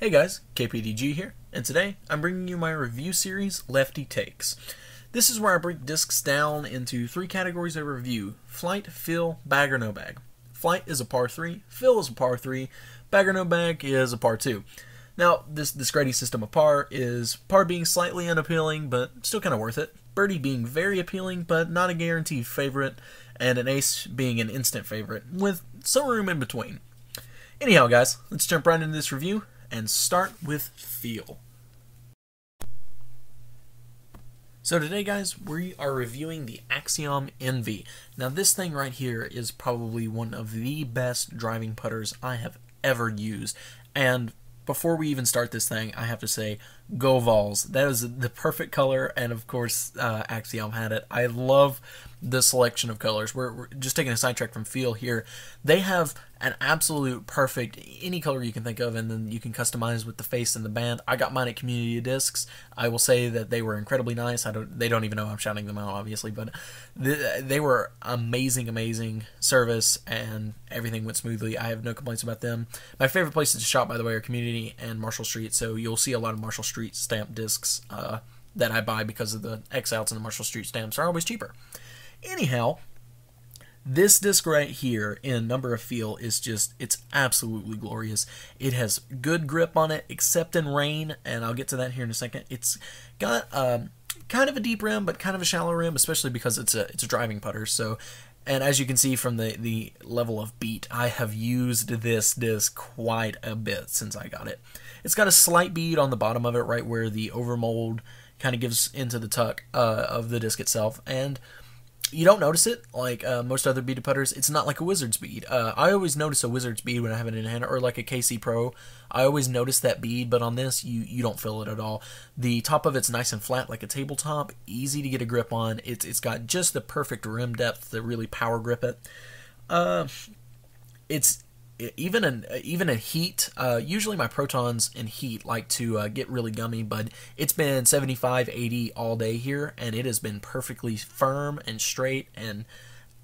Hey guys, KPDG here, and today I'm bringing you my review series, Lefty Takes. This is where I break discs down into three categories of review: flight, fill, bag or no bag. Flight is a par 3, fill is a par 3, bag or no bag is a par 2. Now, this grading system of par is par being slightly unappealing, but still kind of worth it, birdie being very appealing, but not a guaranteed favorite, and an ace being an instant favorite, with some room in between. Anyhow guys, let's jump right into this review and start with feel. So today guys, we are reviewing the Axiom NV. Now this thing right here is probably one of the best driving putters I have ever used, and before we even start this thing, I have to say, go Vols. That is the perfect color, and of course, Axiom had it. I love the selection of colors. We're just taking a sidetrack from feel here. They have an absolute perfect, any color you can think of, and then you can customize with the face and the band. I got mine at Community Discs. I will say that they were incredibly nice. They don't even know I'm shouting them out, obviously, but they were amazing service, and everything went smoothly. I have no complaints about them. My favorite places to shop, by the way, are Community and Marshall Street, so you'll see a lot of Marshall Street stamp discs that I buy because of the X-Outs, and the Marshall Street stamps are always cheaper. Anyhow, this disc right here in number of feel is just, it's absolutely glorious. It has good grip on it, except in rain, and I'll get to that here in a second. It's got kind of a deep rim, but kind of a shallow rim, especially because it's a driving putter. So, and as you can see from the level of beat, I have used this disc quite a bit since I got it. It's got a slight bead on the bottom of it, right where the overmold kind of gives into the tuck of the disc itself, and you don't notice it like most other beaded putters. It's not like a Wizard's bead. I always notice a Wizard's bead when I have it in hand, or like a KC Pro. I always notice that bead, but on this, you don't feel it at all. The top of it's nice and flat like a tabletop, easy to get a grip on. It's got just the perfect rim depth to really power grip it. It's even in heat. Usually my protons in heat like to get really gummy, but it's been 75, 80 all day here, and it has been perfectly firm and straight and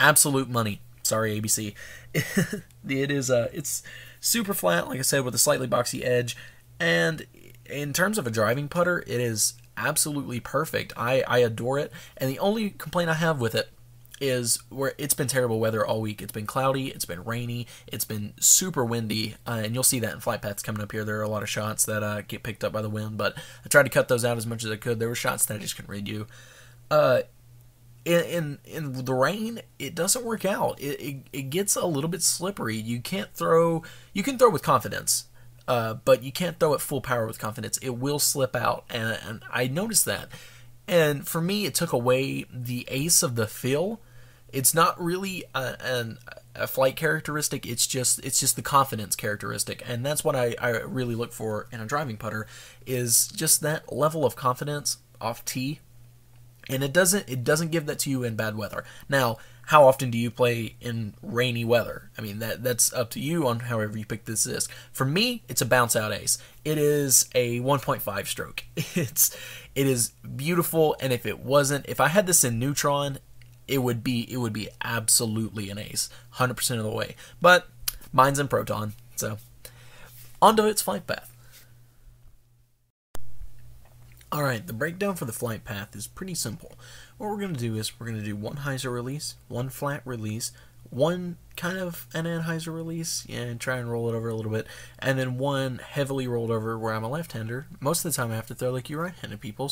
absolute money. Sorry, ABC. It is it's super flat, like I said, with a slightly boxy edge, and in terms of a driving putter, it is absolutely perfect. I adore it, and the only complaint I have with it is where it's been terrible weather all week. It's been cloudy, it's been rainy, it's been super windy, and you'll see that in flight paths coming up here. There are a lot of shots that get picked up by the wind, but I tried to cut those out as much as I could. There were shots that I just couldn't read you. In the rain, it doesn't work out. It gets a little bit slippery. You can throw with confidence, but you can't throw at full power with confidence. It will slip out, and I noticed that. And for me, it took away the ace of the feel. It's not really a flight characteristic. It's just the confidence characteristic, and that's what I really look for in a driving putter, is just that level of confidence off tee. And it doesn't give that to you in bad weather. Now, how often do you play in rainy weather? I mean, that's up to you on however you pick this disc. For me, it's a bounce out ace. It is a 1.5 stroke. It is beautiful, and if I had this in neutron, it would be absolutely an ace, 100% of the way. But mine's in proton, so onto its flight path. Alright, the breakdown for the flight path is pretty simple. What we're going to do is we're going to do one hyzer release, one flat release, one kind of an anhyzer release, and try and roll it over a little bit, and then one heavily rolled over where I'm a left-hander. Most of the time I have to throw like you right-handed people,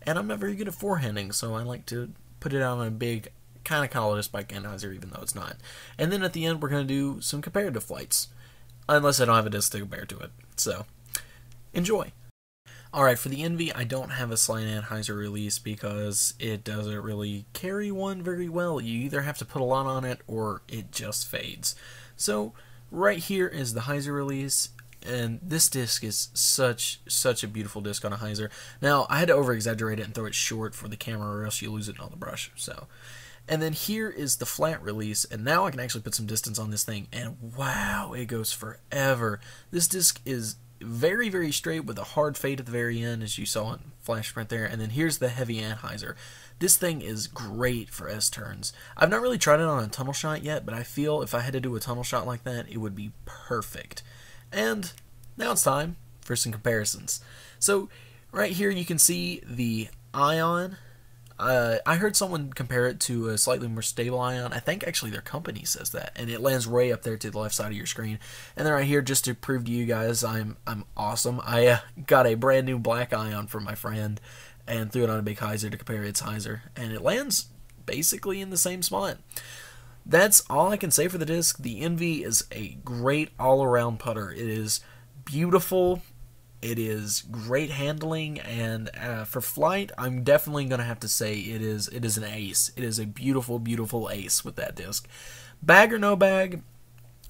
and I'm not very good at forehanding, so I like to put it out on a big, kind of call it a spike anhyzer, even though it's not. And then at the end we're going to do some comparative flights, unless I don't have a disc to compare to it. So, enjoy. Alright, for the NV, I don't have a slight anhyzer release because it doesn't really carry one very well. You either have to put a lot on it or it just fades. So, right here is the hyzer release, and this disc is such a beautiful disc on a hyzer. Now, I had to over-exaggerate it and throw it short for the camera, or else you lose it on the brush. So, and then here is the flat release, and now I can actually put some distance on this thing, and wow, it goes forever. This disc is very straight with a hard fade at the very end, as you saw in flash right there. And then here's the heavy anhyzer. This thing is great for S-turns. I've not really tried it on a tunnel shot yet, but I feel if I had to do a tunnel shot like that, it would be perfect. And now it's time for some comparisons. So right here you can see the Ion. I heard someone compare it to a slightly more stable Ion. I think actually their company says that, and it lands way up there to the left side of your screen. And then right here, just to prove to you guys I'm awesome, I got a brand new black Ion from my friend and threw it on a big hyzer to compare its hyzer, and it lands basically in the same spot. That's all I can say for the disc. The Envy is a great all-around putter. It is beautiful. It is great handling, and for flight, I'm definitely going to have to say it is an ace. It is a beautiful, beautiful ace with that disc. Bag or no bag,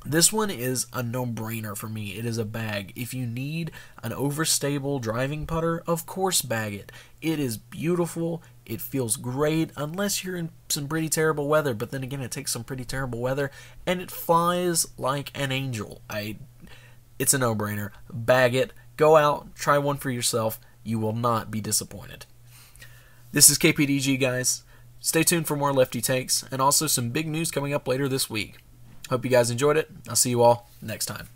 this one is a no-brainer for me. It is a bag. If you need an overstable driving putter, of course bag it. It is beautiful. It feels great, unless you're in some pretty terrible weather, but then again, it takes some pretty terrible weather, and it flies like an angel. It's a no-brainer. Bag it. Go out, try one for yourself. You will not be disappointed. This is KPDG, guys. Stay tuned for more Lefty Takes, and also some big news coming up later this week. Hope you guys enjoyed it. I'll see you all next time.